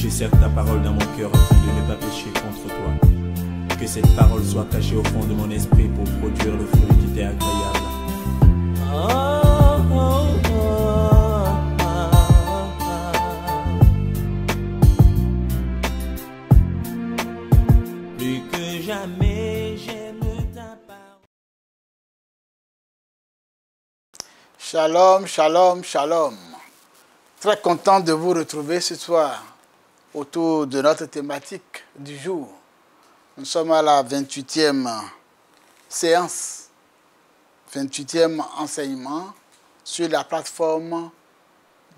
Je serre ta parole dans mon cœur afin de ne pas pécher contre toi. Que cette parole soit cachée au fond de mon esprit pour produire le fruit qui t'est agréable. Plus que jamais j'aime ta parole. Shalom, shalom, shalom. Très content de vous retrouver ce soir autour de notre thématique du jour. Nous sommes à la 28e séance, 28e enseignement sur la plateforme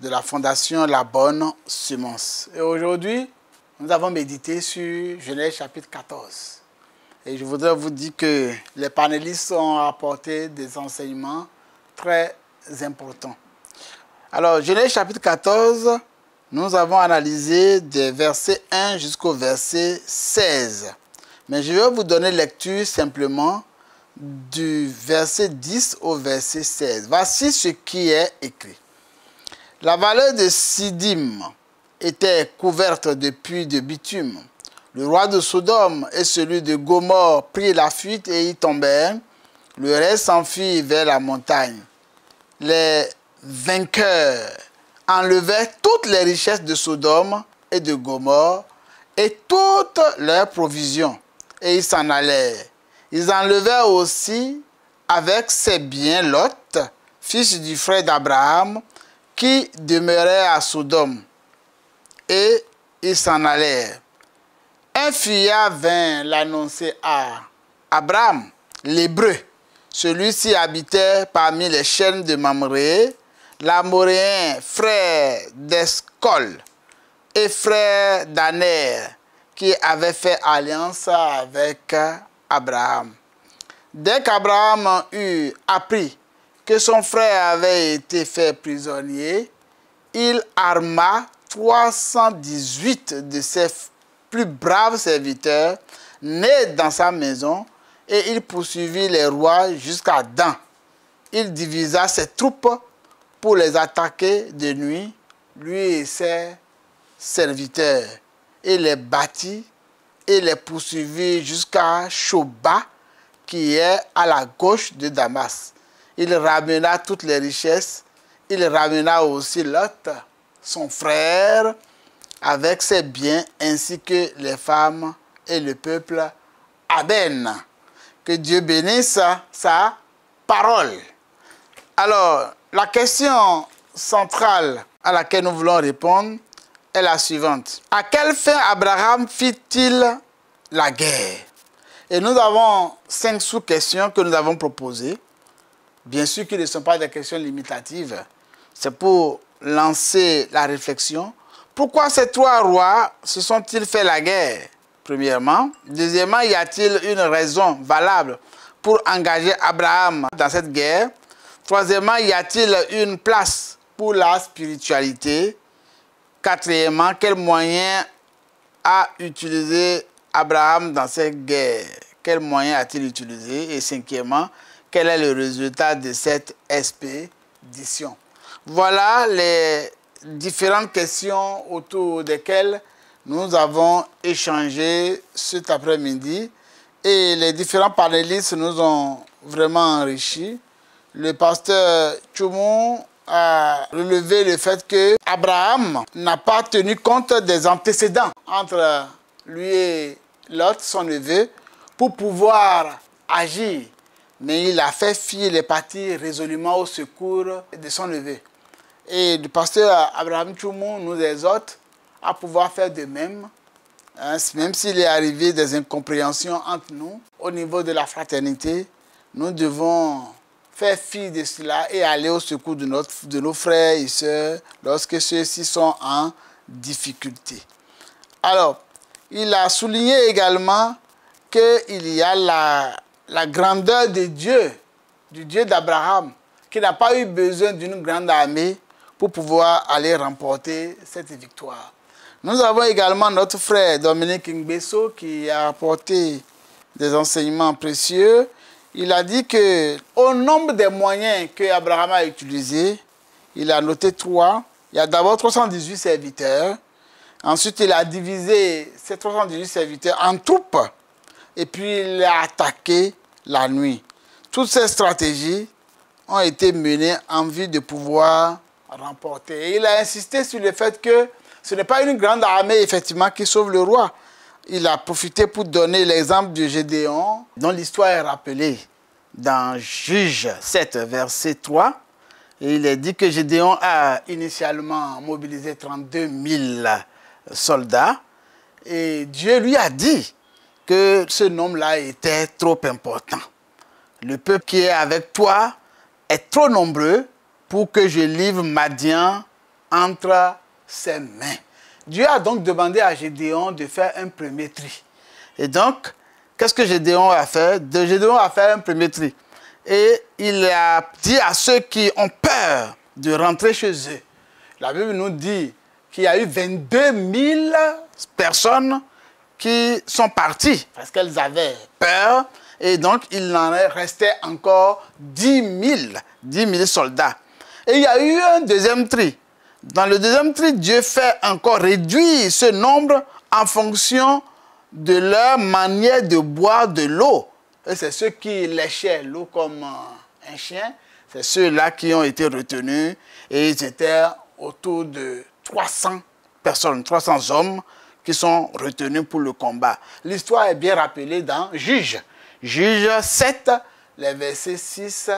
de la Fondation La Bonne Semence. Et aujourd'hui, nous avons médité sur Genèse chapitre 14. Et je voudrais vous dire que les panélistes ont apporté des enseignements très importants. Alors, Genèse chapitre 14, nous avons analysé des versets 1 jusqu'au verset 16. Mais je vais vous donner lecture simplement du verset 10 au verset 16. Voici ce qui est écrit. La vallée de Sidim était couverte de puits de bitume. Le roi de Sodome et celui de Gomorrhe prirent la fuite et y tombèrent. Le reste s'enfuit vers la montagne. Les vainqueurs enlevaient toutes les richesses de Sodome et de Gomorrhe et toutes leurs provisions, et ils s'en allèrent. Ils enlevèrent aussi avec ses biens Lot, fils du frère d'Abraham, qui demeurait à Sodome, et ils s'en allèrent. Un fuyard vint l'annoncer à Abraham, l'Hébreu. Celui-ci habitait parmi les chaînes de Mamré, l'Amoréen, frère d'Escol et frère d'Aner, qui avait fait alliance avec Abraham. Dès qu'Abraham eut appris que son frère avait été fait prisonnier, il arma 318 de ses plus braves serviteurs nés dans sa maison, et il poursuivit les rois jusqu'à Dan. Il divisa ses troupes pour les attaquer de nuit, lui et ses serviteurs. Il les battit et les poursuivit jusqu'à Shoba, qui est à la gauche de Damas. Il ramena toutes les richesses. Il ramena aussi Lot, son frère, avec ses biens, ainsi que les femmes et le peuple Aben. Que Dieu bénisse sa parole. Alors, la question centrale à laquelle nous voulons répondre est la suivante. À quelle fin Abraham fit-il la guerre? Et nous avons 5 sous-questions que nous avons proposées. Bien sûr que ce ne sont pas des questions limitatives. C'est pour lancer la réflexion. Pourquoi ces 3 rois se sont-ils fait la guerre? Premièrement. Deuxièmement, y a-t-il une raison valable pour engager Abraham dans cette guerre? Troisièmement, y a-t-il une place pour la spiritualité? Quatrièmement, quels moyens a utilisé Abraham dans cette guerre? Quels moyens a-t-il utilisé? Et cinquièmement, quel est le résultat de cette expédition? Voilà les différentes questions autour desquelles nous avons échangé cet après-midi et les différents panélistes nous ont vraiment enrichis. Le pasteur Tchoumou a relevé le fait que Abraham n'a pas tenu compte des antécédents entre lui et Lot, son neveu, pour pouvoir agir. Mais il a fait fi, il est parti résolument au secours de son neveu. Et le pasteur Abraham Tchoumou nous exhorte à pouvoir faire de même, hein, même s'il est arrivé des incompréhensions entre nous, au niveau de la fraternité, nous devons faire fi de cela et aller au secours de nos frères et sœurs lorsque ceux-ci sont en difficulté. Alors, il a souligné également qu'il y a la grandeur de Dieu, du Dieu d'Abraham, qui n'a pas eu besoin d'une grande armée pour pouvoir aller remporter cette victoire. Nous avons également notre frère Dominique Ngbesso qui a apporté des enseignements précieux. Il a dit que au nombre des moyens que Abraham a utilisés, il a noté 3. Il y a d'abord 318 serviteurs. Ensuite, il a divisé ses 318 serviteurs en troupes. Et puis, il a attaqué la nuit. Toutes ces stratégies ont été menées en vue de pouvoir remporter. Et il a insisté sur le fait que ce n'est pas une grande armée, effectivement, qui sauve le roi. Il a profité pour donner l'exemple de Gédéon, dont l'histoire est rappelée dans Juge 7, verset 3. Et il est dit que Gédéon a initialement mobilisé 32 000 soldats. Et Dieu lui a dit que ce nombre-là était trop important. Le peuple qui est avec toi est trop nombreux pour que je livre Madian entre ses mains. Dieu a donc demandé à Gédéon de faire un premier tri. Et donc, qu'est-ce que Gédéon a fait? Gédéon a fait un premier tri. Et il a dit à ceux qui ont peur de rentrer chez eux. La Bible nous dit qu'il y a eu 22 000 personnes qui sont parties parce qu'elles avaient peur. Et donc, il en restait encore 10 000 soldats. Et il y a eu un deuxième tri. Dans le deuxième tri, Dieu fait encore réduire ce nombre en fonction de leur manière de boire de l'eau. Et c'est ceux qui léchaient l'eau comme un chien. C'est ceux-là qui ont été retenus. Et ils étaient autour de 300 personnes, 300 hommes qui sont retenus pour le combat. L'histoire est bien rappelée dans Juge. Juge 7, les versets 6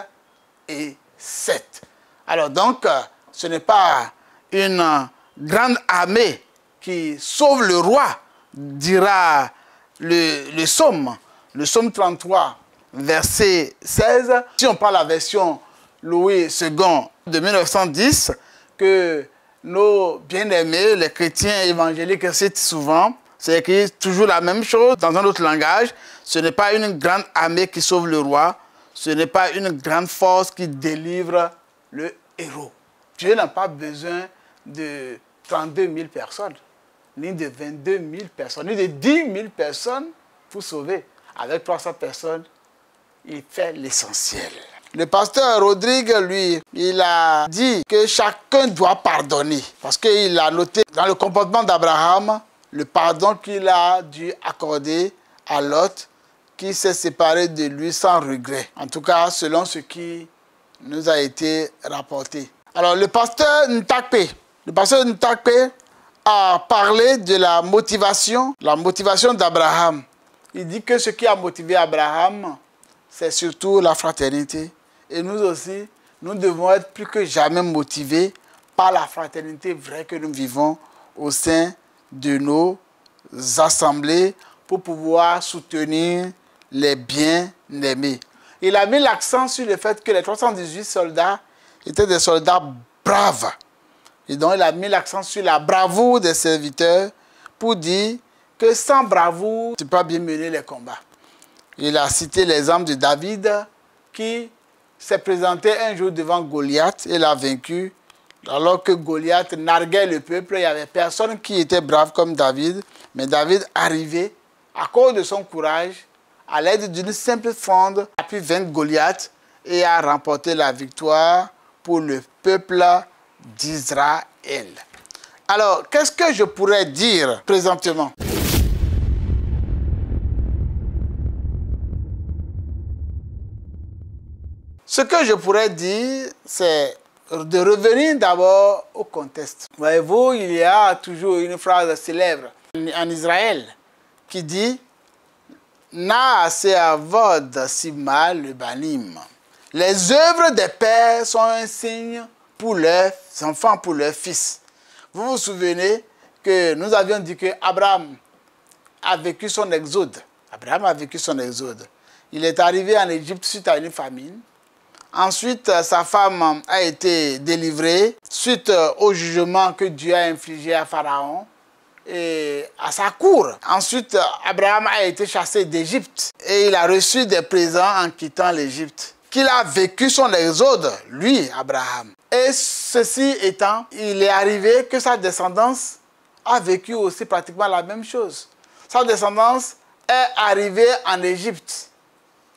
et 7. Alors donc, ce n'est pas une grande armée qui sauve le roi, dira le psaume. Le psaume 33, verset 16. Si on prend la version Louis II de 1910, que nos bien-aimés, les chrétiens évangéliques citent souvent, c'est écrit toujours la même chose dans un autre langage. Ce n'est pas une grande armée qui sauve le roi. Ce n'est pas une grande force qui délivre le héros. Dieu n'a pas besoin de 32 000 personnes, ni de 22 000 personnes, ni de 10 000 personnes pour sauver. Avec 300 personnes, il fait l'essentiel. Le pasteur Rodrigue, lui, il a dit que chacun doit pardonner. Parce qu'il a noté dans le comportement d'Abraham le pardon qu'il a dû accorder à Lot, qui s'est séparé de lui sans regret. En tout cas, selon ce qui nous a été rapporté. Alors, le pasteur Ntakpe a parlé de la motivation d'Abraham. Il dit que ce qui a motivé Abraham, c'est surtout la fraternité. Et nous aussi, nous devons être plus que jamais motivés par la fraternité vraie que nous vivons au sein de nos assemblées pour pouvoir soutenir les bien-aimés. Il a mis l'accent sur le fait que les 318 soldats étaient des soldats braves. Et donc, il a mis l'accent sur la bravoure des serviteurs pour dire que sans bravoure, tu ne peux pas bien mener les combats. Il a cité l'exemple de David qui s'est présenté un jour devant Goliath et l'a vaincu. Alors que Goliath narguait le peuple, il n'y avait personne qui était brave comme David. Mais David, arrivé, à cause de son courage, à l'aide d'une simple fronde, a pu vaincre Goliath et a remporté la victoire pour le peuple d'Israël. Alors, qu'est-ce que je pourrais dire présentement? Ce que je pourrais dire, c'est de revenir d'abord au contexte. Voyez-vous, il y a toujours une phrase célèbre en Israël qui dit « Naase avod simal le banim ». Les œuvres des pères sont un signe pour leurs enfants, pour leurs fils. Vous vous souvenez que nous avions dit que Abraham a vécu son exode. Abraham a vécu son exode. Il est arrivé en Égypte suite à une famine. Ensuite, sa femme a été délivrée suite au jugement que Dieu a infligé à Pharaon et à sa cour. Ensuite, Abraham a été chassé d'Égypte et il a reçu des présents en quittant l'Égypte. Qu'il a vécu son exode, lui, Abraham. Et ceci étant, il est arrivé que sa descendance a vécu aussi pratiquement la même chose. Sa descendance est arrivée en Égypte.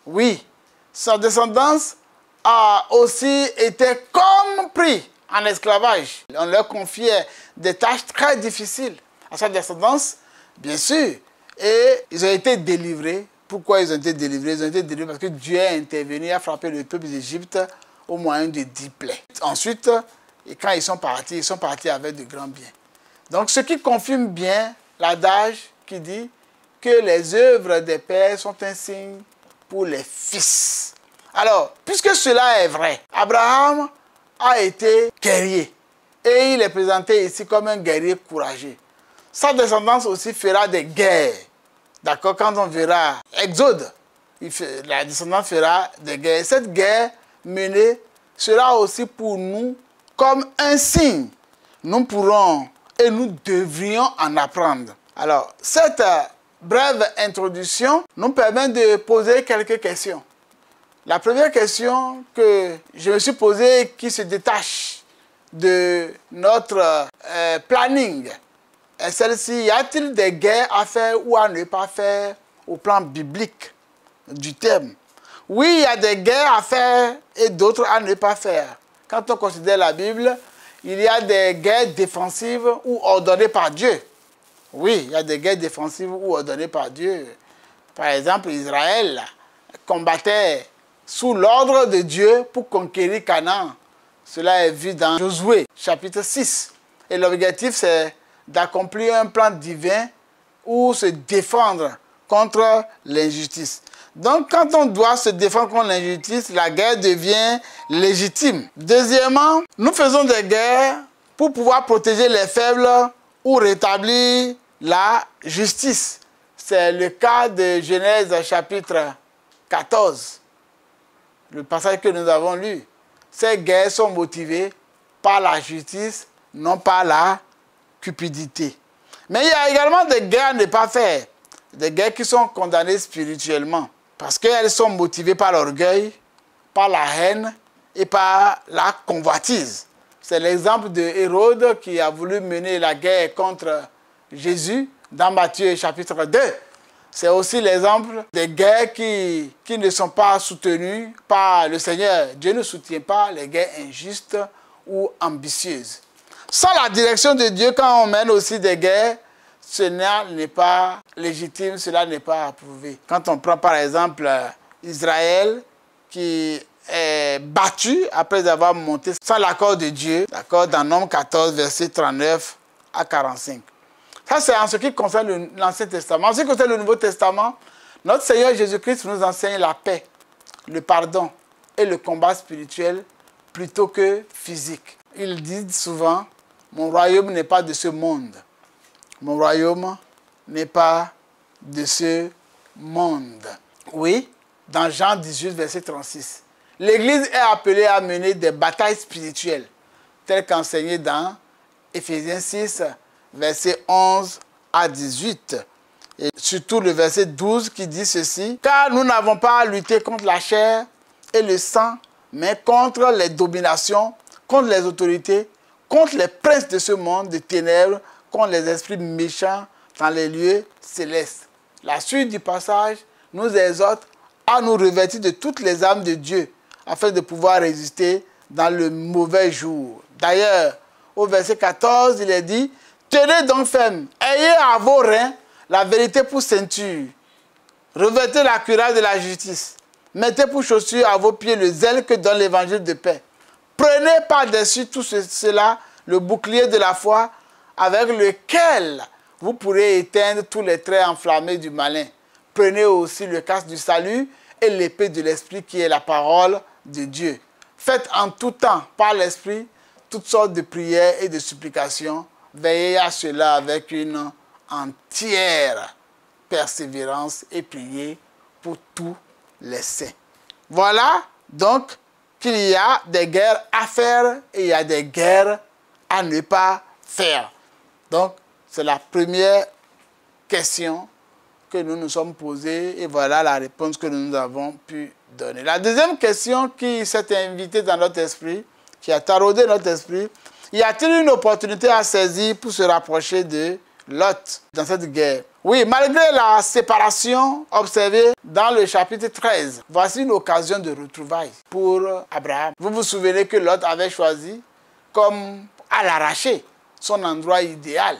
Oui, sa descendance a aussi été compris en esclavage. On leur confiait des tâches très difficiles. à sa descendance, bien sûr. Et ils ont été délivrés. Pourquoi ils ont été délivrés? Ils ont été délivrés parce que Dieu est intervenu et a frappé le peuple d'Égypte au moyen de 10 plaies. Ensuite, et quand ils sont partis avec de grands biens. Donc, ce qui confirme bien l'adage qui dit que les œuvres des pères sont un signe pour les fils. Alors, puisque cela est vrai, Abraham a été guerrier. Et il est présenté ici comme un guerrier courageux. Sa descendance aussi fera des guerres. D'accord? Quand on verra Exode, la descendance fera des guerres. Cette guerre menée sera aussi pour nous comme un signe. Nous pourrons et nous devrions en apprendre. Alors, cette brève introduction nous permet de poser quelques questions. La première question que je me suis posée, qui se détache de notre planning, est celle-ci. Y a-t-il des guerres à faire ou à ne pas faire au plan biblique du terme? Oui, il y a des guerres à faire et d'autres à ne pas faire. Quand on considère la Bible, il y a des guerres défensives ou ordonnées par Dieu. Oui, il y a des guerres défensives ou ordonnées par Dieu. Par exemple, Israël combattait sous l'ordre de Dieu pour conquérir Canaan. Cela est vu dans Josué, chapitre 6. Et l'objectif, c'est d'accomplir un plan divin ou se défendre contre l'injustice. Donc, quand on doit se défendre contre l'injustice, la guerre devient légitime. Deuxièmement, nous faisons des guerres pour pouvoir protéger les faibles ou rétablir la justice. C'est le cas de Genèse chapitre 14, le passage que nous avons lu. Ces guerres sont motivées par la justice, non par la cupidité. Mais il y a également des guerres à ne pas faire. Des guerres qui sont condamnées spirituellement. Parce qu'elles sont motivées par l'orgueil, par la haine et par la convoitise. C'est l'exemple de Hérode qui a voulu mener la guerre contre Jésus dans Matthieu chapitre 2. C'est aussi l'exemple des guerres qui ne sont pas soutenues par le Seigneur. Dieu ne soutient pas les guerres injustes ou ambitieuses. Sans la direction de Dieu, quand on mène aussi des guerres, cela n'est pas légitime, cela n'est pas approuvé. Quand on prend par exemple Israël qui est battu après avoir monté sans l'accord de Dieu, d'accord, dans Nombre 14, versets 39 à 45. Ça, c'est en ce qui concerne l'Ancien Testament. En ce qui concerne le Nouveau Testament, notre Seigneur Jésus-Christ nous enseigne la paix, le pardon et le combat spirituel plutôt que physique. Il dit souvent, mon royaume n'est pas de ce monde. Mon royaume n'est pas de ce monde. Oui, dans Jean 18, verset 36. L'Église est appelée à mener des batailles spirituelles, telles qu'enseignées dans Éphésiens 6, verset 11 à 18. Et surtout le verset 12 qui dit ceci. Car nous n'avons pas à lutter contre la chair et le sang, mais contre les dominations, contre les autorités, contre les princes de ce monde de ténèbres, contre les esprits méchants dans les lieux célestes. La suite du passage nous exhorte à nous revêtir de toutes les armes de Dieu afin de pouvoir résister dans le mauvais jour. D'ailleurs, au verset 14, il est dit « Tenez donc ferme, ayez à vos reins la vérité pour ceinture, revêtez la cuirasse de la justice, mettez pour chaussure à vos pieds le zèle que donne l'évangile de paix. Prenez par-dessus tout cela le bouclier de la foi, avec lequel vous pourrez éteindre tous les traits enflammés du malin. Prenez aussi le casque du salut et l'épée de l'Esprit qui est la parole de Dieu. Faites en tout temps, par l'Esprit, toutes sortes de prières et de supplications. Veillez à cela avec une entière persévérance et priez pour tous les saints. Voilà donc qu'il y a des guerres à faire et il y a des guerres à ne pas faire. Donc, c'est la première question que nous nous sommes posées et voilà la réponse que nous avons pu donner. La deuxième question qui s'est invitée dans notre esprit, qui a taraudé notre esprit, y a-t-il une opportunité à saisir pour se rapprocher de Lot dans cette guerre? Oui, malgré la séparation observée dans le chapitre 13, voici une occasion de retrouvailles pour Abraham. Vous vous souvenez que Lot avait choisi comme à l'arraché son endroit idéal.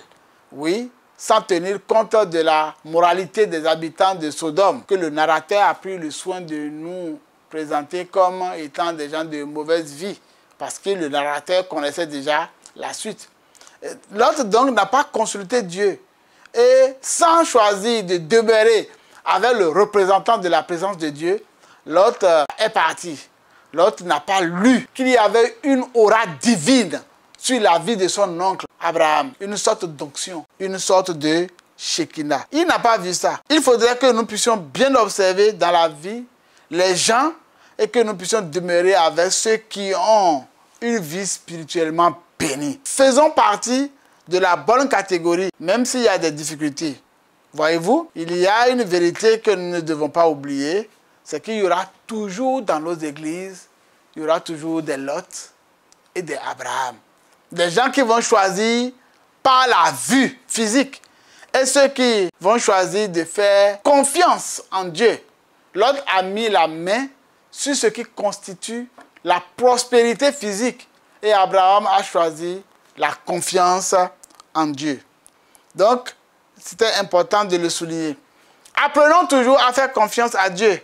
Oui, sans tenir compte de la moralité des habitants de Sodome, que le narrateur a pris le soin de nous présenter comme étant des gens de mauvaise vie, parce que le narrateur connaissait déjà la suite. Lot donc n'a pas consulté Dieu, et sans choisir de demeurer avec le représentant de la présence de Dieu, Lot est parti. Lot n'a pas lu qu'il y avait une aura divine sur la vie de son oncle Abraham, une sorte d'onction, une sorte de Shekinah. Il n'a pas vu ça. Il faudrait que nous puissions bien observer dans la vie les gens et que nous puissions demeurer avec ceux qui ont une vie spirituellement bénie. Faisons partie de la bonne catégorie, même s'il y a des difficultés. Voyez-vous, il y a une vérité que nous ne devons pas oublier, c'est qu'il y aura toujours dans nos églises, il y aura toujours des Lot et des Abraham. Des gens qui vont choisir par la vue physique et ceux qui vont choisir de faire confiance en Dieu. Lot a mis la main sur ce qui constitue la prospérité physique et Abraham a choisi la confiance en Dieu. Donc, c'était important de le souligner. Apprenons toujours à faire confiance à Dieu.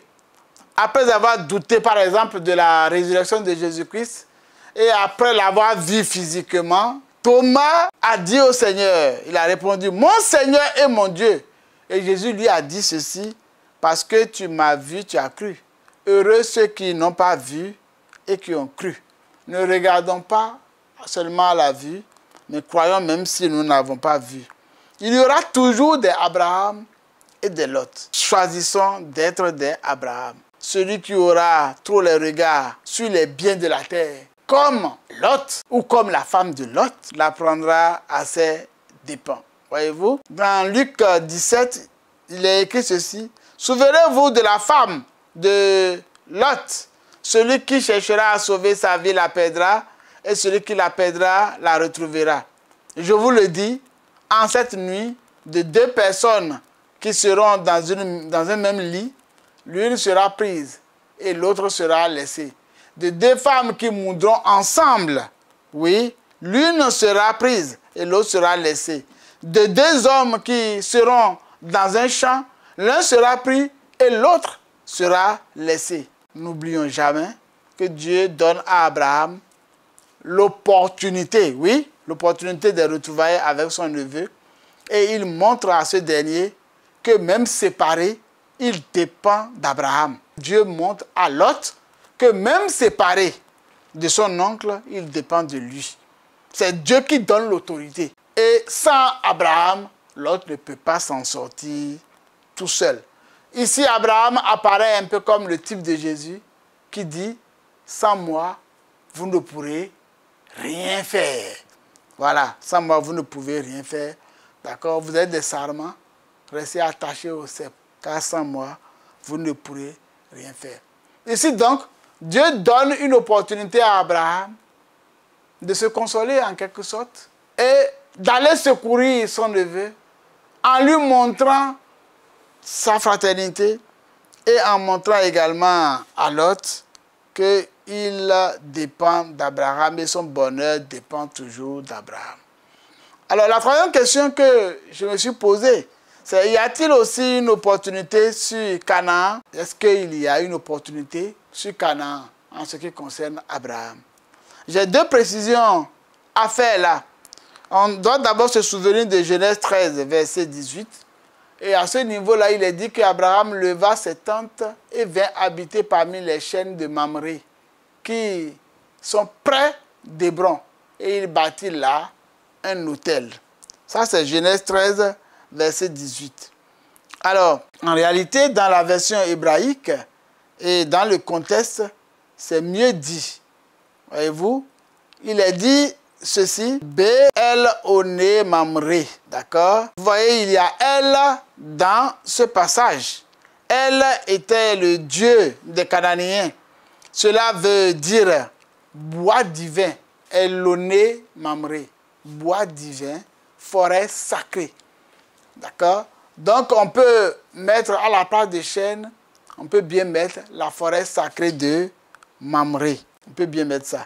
Après avoir douté, par exemple, de la résurrection de Jésus-Christ, et après l'avoir vu physiquement, Thomas a dit au Seigneur, il a répondu, « Mon Seigneur et mon Dieu ». Et Jésus lui a dit ceci, « Parce que tu m'as vu, tu as cru. Heureux ceux qui n'ont pas vu et qui ont cru. Ne regardons pas seulement à la vue, mais croyons même si nous n'avons pas vu. » Il y aura toujours des Abraham et des Lot. Choisissons d'être des Abraham. Celui qui aura trop les regards sur les biens de la terre, comme Lot ou comme la femme de Lot, la prendra à ses dépens. Voyez-vous, dans Luc 17, il est écrit ceci. Souvenez-vous de la femme de Lot. Celui qui cherchera à sauver sa vie la perdra, et celui qui la perdra la retrouvera. Je vous le dis, en cette nuit, de deux personnes qui seront dans un même lit, l'une sera prise et l'autre sera laissée. De deux femmes qui mourront ensemble, oui, l'une sera prise et l'autre sera laissée. De deux hommes qui seront dans un champ, l'un sera pris et l'autre sera laissé. N'oublions jamais que Dieu donne à Abraham l'opportunité, oui, l'opportunité de retrouvailles avec son neveu. Et il montre à ce dernier que même séparé, il dépend d'Abraham. Dieu montre à Lot que même séparé de son oncle, il dépend de lui. C'est Dieu qui donne l'autorité. Et sans Abraham, Lot ne peut pas s'en sortir tout seul. Ici, Abraham apparaît un peu comme le type de Jésus qui dit « Sans moi, vous ne pourrez rien faire. » Voilà, sans moi, vous ne pouvez rien faire. D'accord? Vous êtes des sarments, restez attachés au cep. Car sans moi, vous ne pourrez rien faire. Ici donc, Dieu donne une opportunité à Abraham de se consoler en quelque sorte et d'aller secourir son neveu en lui montrant sa fraternité et en montrant également à Lot qu'il dépend d'Abraham et son bonheur dépend toujours d'Abraham. Alors la troisième question que je me suis posée, c'est y a-t-il aussi une opportunité sur Canaan? Est-ce qu'il y a une opportunité sur Canaan en ce qui concerne Abraham? J'ai deux précisions à faire là. On doit d'abord se souvenir de Genèse 13, verset 18. Et à ce niveau-là, il est dit qu'Abraham leva ses tentes et vint habiter parmi les chênes de Mamré, qui sont près d'Hébron. Et il bâtit là un autel. Ça, c'est Genèse 13, verset 18. Alors, en réalité, dans la version hébraïque et dans le contexte, c'est mieux dit. Voyez-vous, il est dit ceci, B-L-O-N-E Mamré, d'accord? Vous voyez, il y a Elle dans ce passage. Elle était le dieu des Cananéens. Cela veut dire bois divin, El-O-N-E Mamré, bois divin, forêt sacrée. D'accord? Donc, on peut mettre à la place des chênes, on peut bien mettre la forêt sacrée de Mamré. On peut bien mettre ça.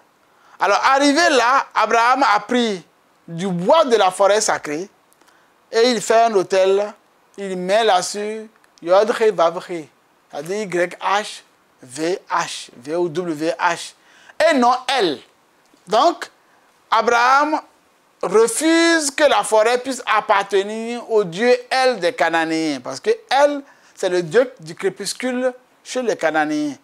Alors, arrivé là, Abraham a pris du bois de la forêt sacrée Et il fait un autel, il met là-dessus Yod-He Vav-He, c'est-à-dire Y-H-V-H, V-O-W-H, et non L. Donc, Abraham refuse que la forêt puisse appartenir au dieu El des Cananéens, parce que El, c'est le dieu du crépuscule chez les Cananéens.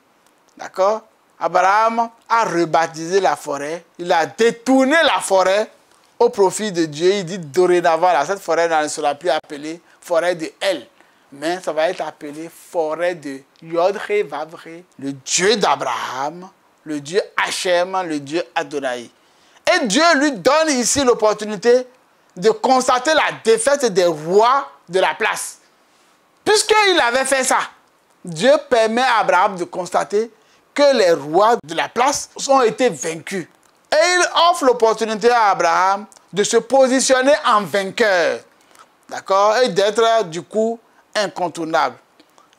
D'accord? Abraham a rebaptisé la forêt, il a détourné la forêt au profit de Dieu. Il dit dorénavant, là, cette forêt ne sera plus appelée forêt de El, mais ça va être appelé forêt de Yod-He Vav-He, le Dieu d'Abraham, le Dieu Hachem, le Dieu Adonai. Et Dieu lui donne ici l'opportunité de constater la défaite des rois de la place. Puisqu'il avait fait ça, Dieu permet à Abraham de constater que les rois de la place ont été vaincus. Et il offre l'opportunité à Abraham de se positionner en vainqueur. D'accord? Et d'être du coup incontournable.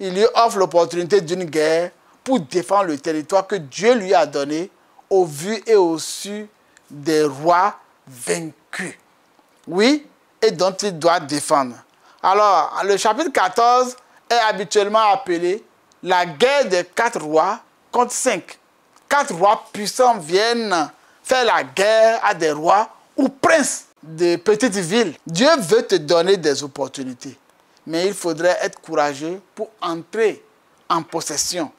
Il lui offre l'opportunité d'une guerre pour défendre le territoire que Dieu lui a donné au vu et au su des rois vaincus. Oui, et dont il doit défendre. Alors, le chapitre 14 est habituellement appelé la guerre des 4 rois contre 5. 4 rois puissants viennent faire la guerre à des rois ou princes de petites villes. Dieu veut te donner des opportunités, mais il faudrait être courageux pour entrer en possession.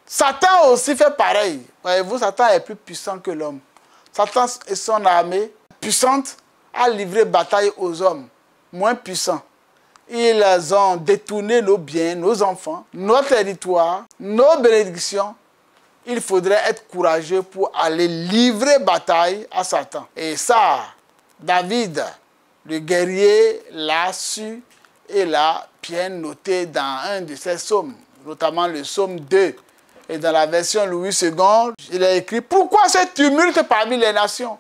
Satan aussi fait pareil. Voyez-vous, Satan est plus puissant que l'homme. Satan et son armée puissante a livré bataille aux hommes moins puissants. Ils ont détourné nos biens, nos enfants, nos territoires, nos bénédictions. Il faudrait être courageux pour aller livrer bataille à Satan. Et ça, David, le guerrier, l'a su et l'a bien noté dans un de ses psaumes, notamment le psaume 2. Et dans la version Louis II, il a écrit « Pourquoi ce tumulte parmi les nations?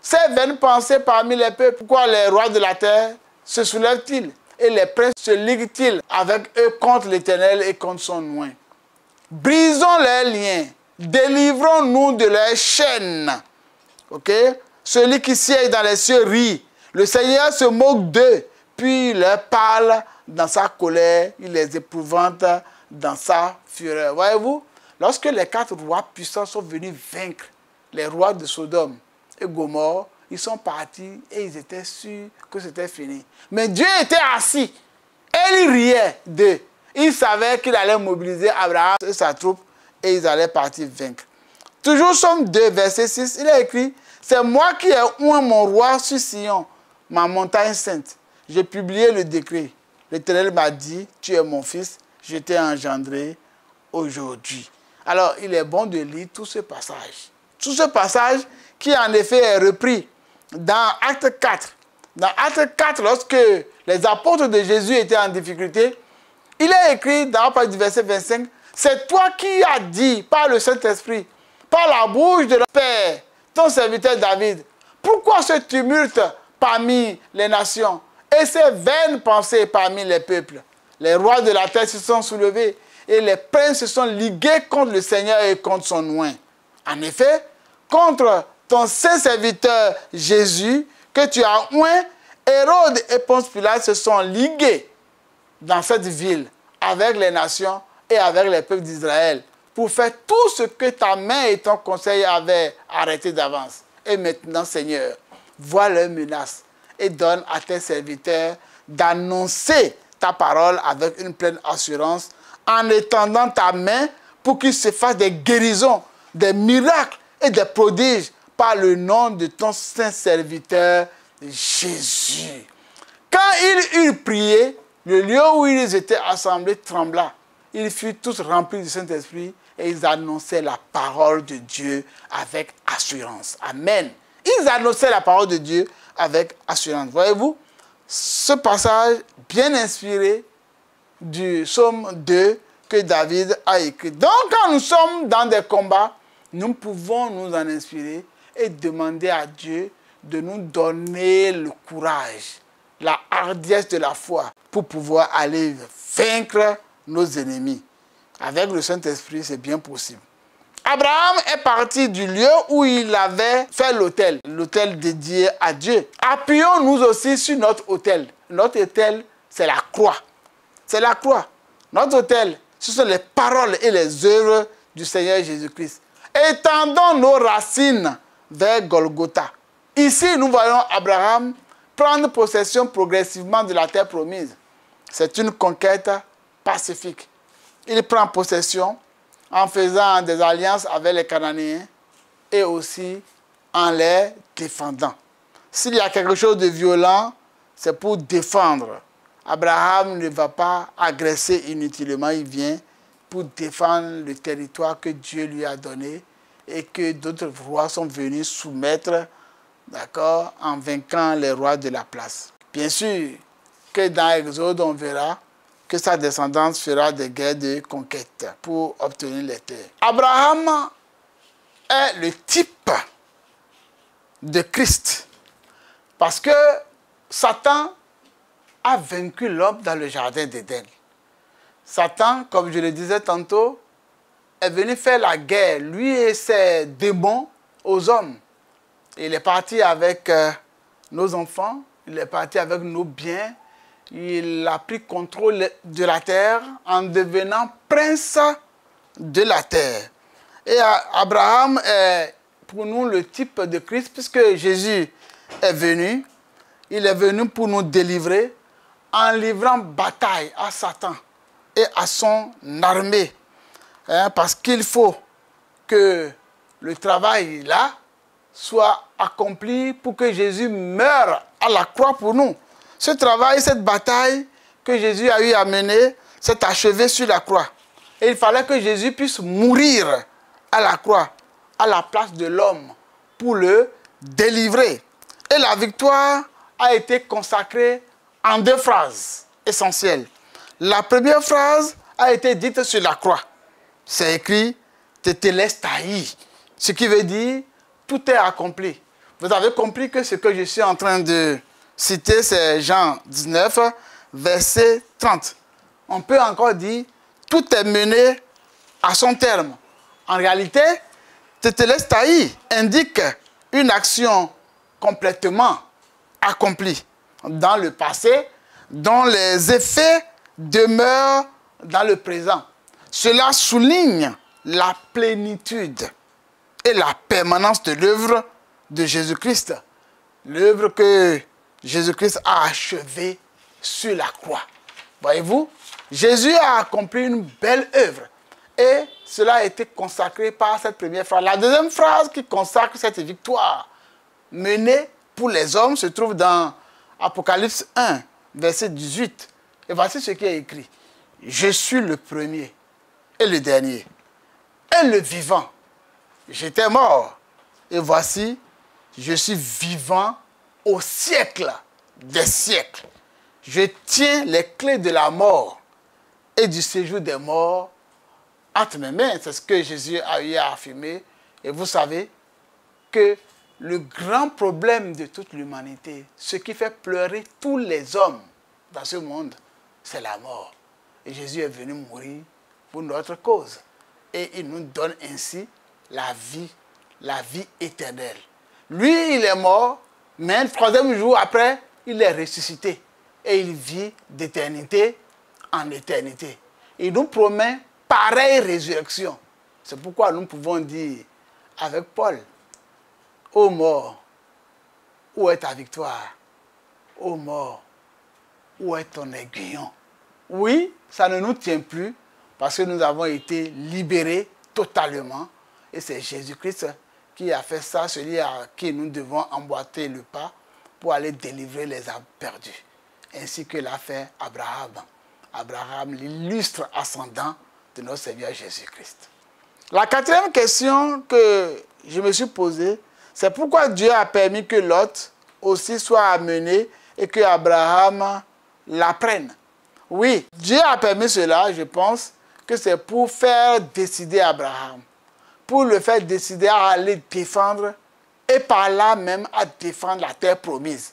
Ces vaines pensées parmi les peuples? Pourquoi les rois de la terre se soulèvent-ils? Et les princes se liguent-ils avec eux contre l'Éternel et contre son oint? Brisons leurs liens, délivrons-nous de leurs chaînes. » Ok? Celui qui siège dans les cieux rit. Le Seigneur se moque d'eux, puis il leur parle dans sa colère, il les épouvante dans sa fureur. Voyez-vous? Lorsque les 4 rois puissants sont venus vaincre les rois de Sodome et Gomorrhe, ils sont partis et ils étaient sûrs que c'était fini. Mais Dieu était assis et il riait d'eux. Il savait qu'il allait mobiliser Abraham et sa troupe et ils allaient partir vaincre. Toujours Somme 2, verset 6, il a écrit « C'est moi qui ai oint mon roi sur Sion, ma montagne sainte. J'ai publié le décret. L'Éternel m'a dit, tu es mon fils, je t'ai engendré aujourd'hui. » Alors, il est bon de lire tout ce passage. Tout ce passage qui, en effet, est repris dans Acte 4. Dans Acte 4, lorsque les apôtres de Jésus étaient en difficulté, il est écrit dans la partie du verset 25, « C'est toi qui as dit par le Saint-Esprit, par la bouche de notre Père, ton serviteur David, pourquoi ce tumulte parmi les nations et ces vaines pensées parmi les peuples? Les rois de la terre se sont soulevés et les princes se sont ligués contre le Seigneur et contre son oint. En effet, contre ton saint serviteur Jésus, que tu as oint, Hérode et Ponce Pilate se sont ligués dans cette ville avec les nations et avec les peuples d'Israël pour faire tout ce que ta main et ton conseil avaient arrêté d'avance. Et maintenant, Seigneur, vois leurs menaces et donne à tes serviteurs d'annoncer ta parole avec une pleine assurance en étendant ta main pour qu'il se fasse des guérisons, des miracles et des prodiges par le nom de ton saint serviteur Jésus. Quand ils eurent prié, le lieu où ils étaient assemblés trembla. Ils furent tous remplis du Saint-Esprit et ils annonçaient la parole de Dieu avec assurance. Amen. Ils annonçaient la parole de Dieu avec assurance. Voyez-vous, ce passage bien inspiré du psaume 2 que David a écrit. Donc, quand nous sommes dans des combats, nous pouvons nous en inspirer et demander à Dieu de nous donner le courage, la hardiesse de la foi pour pouvoir aller vaincre nos ennemis. Avec le Saint-Esprit, c'est bien possible. Abraham est parti du lieu où il avait fait l'autel dédié à Dieu. Appuyons-nous aussi sur notre autel. Notre autel, c'est la croix. C'est la croix. Notre autel, ce sont les paroles et les œuvres du Seigneur Jésus-Christ. Étendons nos racines vers Golgotha. Ici, nous voyons Abraham prendre possession progressivement de la terre promise. C'est une conquête pacifique. Il prend possession en faisant des alliances avec les Cananéens et aussi en les défendant. S'il y a quelque chose de violent, c'est pour défendre. Abraham ne va pas agresser inutilement, il vient pour défendre le territoire que Dieu lui a donné et que d'autres rois sont venus soumettre, d'accord, en vainquant les rois de la place. Bien sûr que dans Exode, on verra que sa descendance fera des guerres de conquête pour obtenir les terres. Abraham est le type de Christ parce que Satan a vaincu l'homme dans le jardin d'Éden. Satan, comme je le disais tantôt, est venu faire la guerre, lui et ses démons, aux hommes. Il est parti avec nos enfants, il est parti avec nos biens, il a pris contrôle de la terre en devenant prince de la terre. Et Abraham est pour nous le type de Christ, puisque Jésus est venu. Il est venu pour nous délivrer en livrant bataille à Satan et à son armée. Parce qu'il faut que le travail là soit accompli pour que Jésus meure à la croix pour nous. Ce travail, cette bataille que Jésus a eu à mener, s'est achevée sur la croix. Et il fallait que Jésus puisse mourir à la croix, à la place de l'homme, pour le délivrer. Et la victoire a été consacrée en deux phrases essentielles. La première phrase a été dite sur la croix. C'est écrit « Tetelestai », ce qui veut dire « tout est accompli ». Vous avez compris que ce que je suis en train de citer, c'est Jean 19, verset 30. On peut encore dire « tout est mené à son terme ». En réalité, Tetelestai indique une action complètement accomplie dans le passé, dont les effets demeurent dans le présent. Cela souligne la plénitude et la permanence de l'œuvre de Jésus-Christ. L'œuvre que Jésus-Christ a achevée sur la croix. Voyez-vous, Jésus a accompli une belle œuvre. Et cela a été consacré par cette première phrase. La deuxième phrase qui consacre cette victoire menée pour les hommes se trouve dans Apocalypse 1, verset 18. Et voici ce qui est écrit. « Je suis le premier et le dernier, et le vivant. J'étais mort, et voici, je suis vivant au siècle des siècles. Je tiens les clés de la mort et du séjour des morts entre mes mains. » C'est ce que Jésus a eu à affirmer. Et vous savez que le grand problème de toute l'humanité, ce qui fait pleurer tous les hommes dans ce monde, c'est la mort. Et Jésus est venu mourir pour notre cause. Et il nous donne ainsi la vie éternelle. Lui, il est mort, mais le troisième jour après, il est ressuscité. Et il vit d'éternité en éternité. Il nous promet pareille résurrection. C'est pourquoi nous pouvons dire avec Paul, « Ô mort, où est ta victoire? Ô mort, où est ton aiguillon? » Oui, ça ne nous tient plus parce que nous avons été libérés totalement. Et c'est Jésus-Christ qui a fait ça, celui à qui nous devons emboîter le pas pour aller délivrer les âmes perdues. Ainsi que l'a fait Abraham. Abraham, l'illustre ascendant de notre Seigneur Jésus-Christ. La quatrième question que je me suis posée, c'est pourquoi Dieu a permis que Lot aussi soit amené et que Abraham l'apprenne. Oui, Dieu a permis cela, je pense, que c'est pour faire décider Abraham, pour le faire décider à aller défendre et par là même à défendre la terre promise.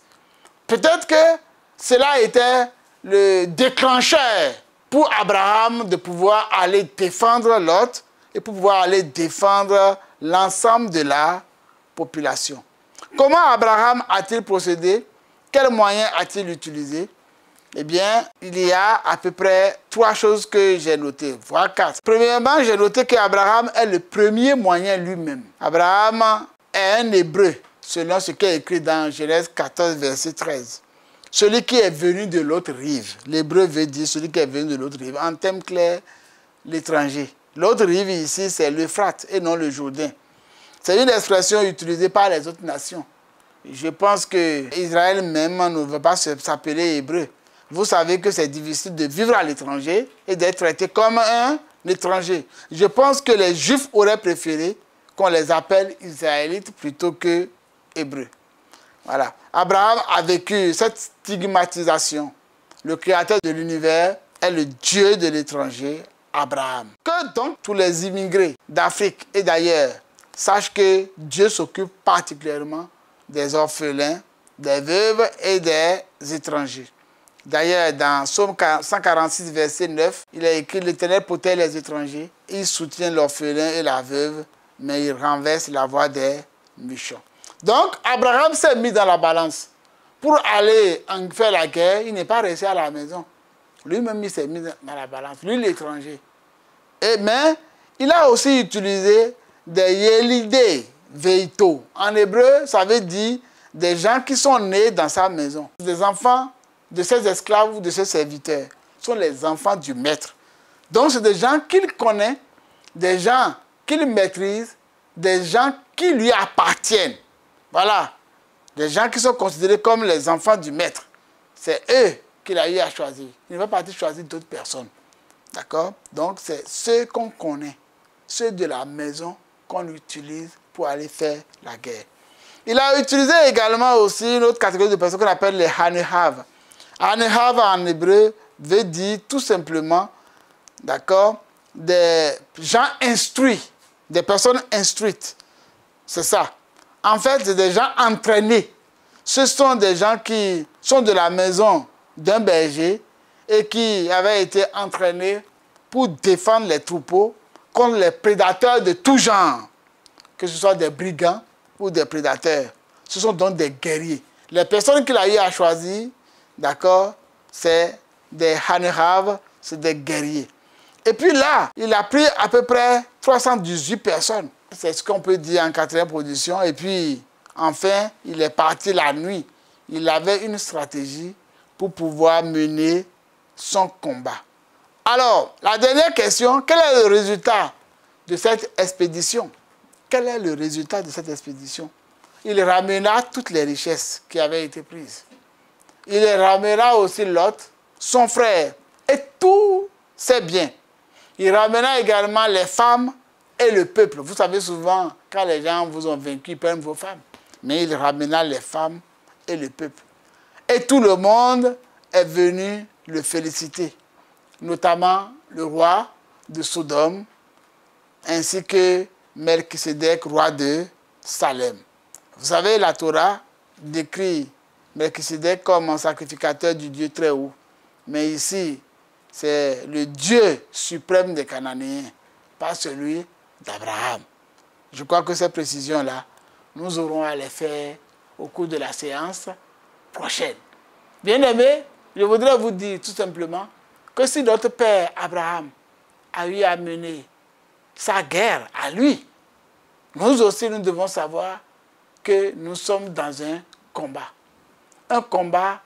Peut-être que cela était le déclencheur pour Abraham de pouvoir aller défendre Lot et pour pouvoir aller défendre l'ensemble de la population. Comment Abraham a-t-il procédé? Quels moyens a-t-il utilisé? Eh bien, il y a à peu près 3 choses que j'ai notées, voire 4. Premièrement, j'ai noté qu'Abraham est le premier moyen lui-même. Abraham est un Hébreu, selon ce qui est écrit dans Genèse 14, verset 13. Celui qui est venu de l'autre rive. L'hébreu veut dire celui qui est venu de l'autre rive. En termes clairs, l'étranger. L'autre rive ici, c'est l'Euphrate et non le Jourdain. C'est une expression utilisée par les autres nations. Je pense qu'Israël même ne veut pas s'appeler hébreu. Vous savez que c'est difficile de vivre à l'étranger et d'être traité comme un étranger. Je pense que les Juifs auraient préféré qu'on les appelle Israélites plutôt que Hébreux. Voilà. Abraham a vécu cette stigmatisation. Le créateur de l'univers est le Dieu de l'étranger, Abraham. Que donc tous les immigrés d'Afrique et d'ailleurs sachent que Dieu s'occupe particulièrement des orphelins, des veuves et des étrangers. D'ailleurs, dans Psaume 146, verset 9, il a écrit « L'Éternel protège les étrangers, il soutient l'orphelin et la veuve, mais il renverse la voie des méchants. » Donc, Abraham s'est mis dans la balance. Pour aller faire la guerre, il n'est pas resté à la maison. Lui-même, il s'est mis dans la balance. Lui, l'étranger. Mais il a aussi utilisé des yélidés veito. En hébreu, ça veut dire des gens qui sont nés dans sa maison. Des enfants de ses esclaves ou de ses serviteurs. Ce sont les enfants du maître. Donc, c'est des gens qu'il connaît, des gens qu'il maîtrise, des gens qui lui appartiennent. Voilà. Des gens qui sont considérés comme les enfants du maître. C'est eux qu'il a eu à choisir. Il ne va pas choisir d'autres personnes. D'accord? Donc, c'est ceux qu'on connaît, ceux de la maison qu'on utilise pour aller faire la guerre. Il a utilisé également aussi une autre catégorie de personnes qu'on appelle les Hanehav. Hanehav en hébreu veut dire tout simplement, d'accord, des gens instruits, des personnes instruites. C'est ça. En fait, c'est des gens entraînés. Ce sont des gens qui sont de la maison d'un berger et qui avaient été entraînés pour défendre les troupeaux contre les prédateurs de tout genre, que ce soit des brigands ou des prédateurs. Ce sont donc des guerriers. Les personnes qu'il a eu à choisir, d'accord, c'est des Hanehav, c'est des guerriers. Et puis là, il a pris à peu près 318 personnes. C'est ce qu'on peut dire en 4e position. Et puis, enfin, il est parti la nuit. Il avait une stratégie pour pouvoir mener son combat. Alors, la dernière question, quel est le résultat de cette expédition? Quel est le résultat de cette expédition? Il ramena toutes les richesses qui avaient été prises. Il ramena aussi Lot, son frère, et tous ses biens. Il ramena également les femmes et le peuple. Vous savez souvent, quand les gens vous ont vaincu, ils prennent vos femmes. Mais il ramena les femmes et le peuple. Et tout le monde est venu le féliciter, notamment le roi de Sodome, ainsi que Melchisédek, roi de Salem. Vous savez, la Torah décrit Melchisédek comme un sacrificateur du Dieu très haut. Mais ici, c'est le Dieu suprême des Cananéens, pas celui d'Abraham. Je crois que ces précisions-là, nous aurons à les faire au cours de la séance prochaine. Bien-aimés, je voudrais vous dire tout simplement que si notre père Abraham a eu à mener sa guerre à lui, nous aussi nous devons savoir que nous sommes dans un combat. Un combat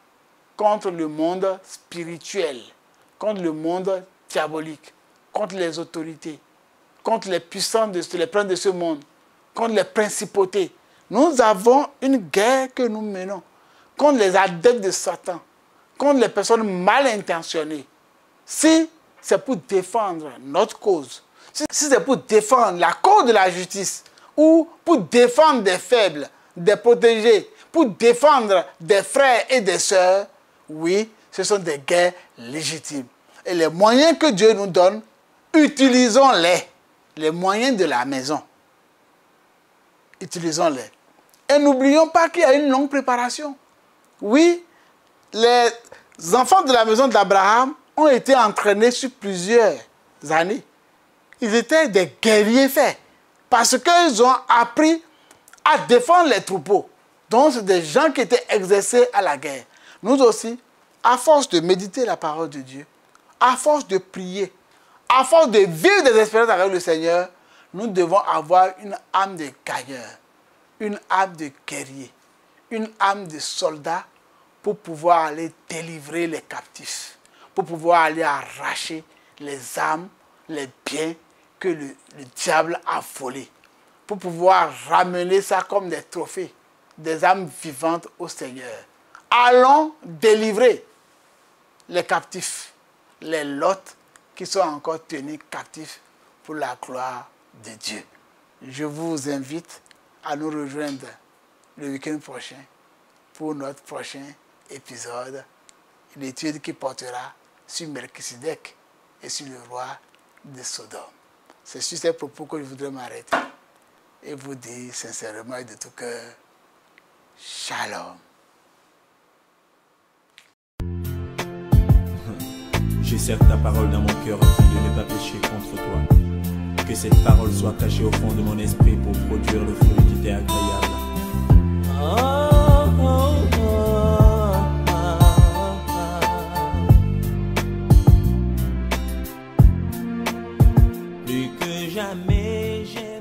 contre le monde spirituel, contre le monde diabolique, contre les autorités, contre les puissants, les princes de ce monde, contre les principautés. Nous avons une guerre que nous menons contre les adeptes de Satan, contre les personnes mal intentionnées. Si c'est pour défendre notre cause, si c'est pour défendre la cause de la justice, ou pour défendre des faibles, des protégés, pour défendre des frères et des sœurs, oui, ce sont des guerres légitimes. Et les moyens que Dieu nous donne, utilisons-les. Les moyens de la maison. Utilisons-les. Et n'oublions pas qu'il y a une longue préparation. Oui, les enfants de la maison d'Abraham ont été entraînés sur plusieurs années. Ils étaient des guerriers faits. Parce qu'ils ont appris à défendre les troupeaux. Donc, c'est des gens qui étaient exercés à la guerre. Nous aussi, à force de méditer la parole de Dieu, à force de prier, à force de vivre des expériences avec le Seigneur, nous devons avoir une âme de gagneur, une âme de guerrier, une âme de soldat pour pouvoir aller délivrer les captifs, pour pouvoir aller arracher les âmes, les biens que le diable a volés, pour pouvoir ramener ça comme des trophées, des âmes vivantes au Seigneur. Allons délivrer les captifs, les lots qui sont encore tenus captifs pour la gloire de Dieu. Je vous invite à nous rejoindre le week-end prochain pour notre prochain épisode, une étude qui portera sur Melchisedec et sur le roi de Sodome. C'est sur ces propos que je voudrais m'arrêter et vous dire sincèrement et de tout cœur, Shalom. Je serre ta parole dans mon cœur afin de ne pas pécher contre toi. Que cette parole soit cachée au fond de mon esprit pour produire le fruit qui t'est agréable. Plus que jamais, j'ai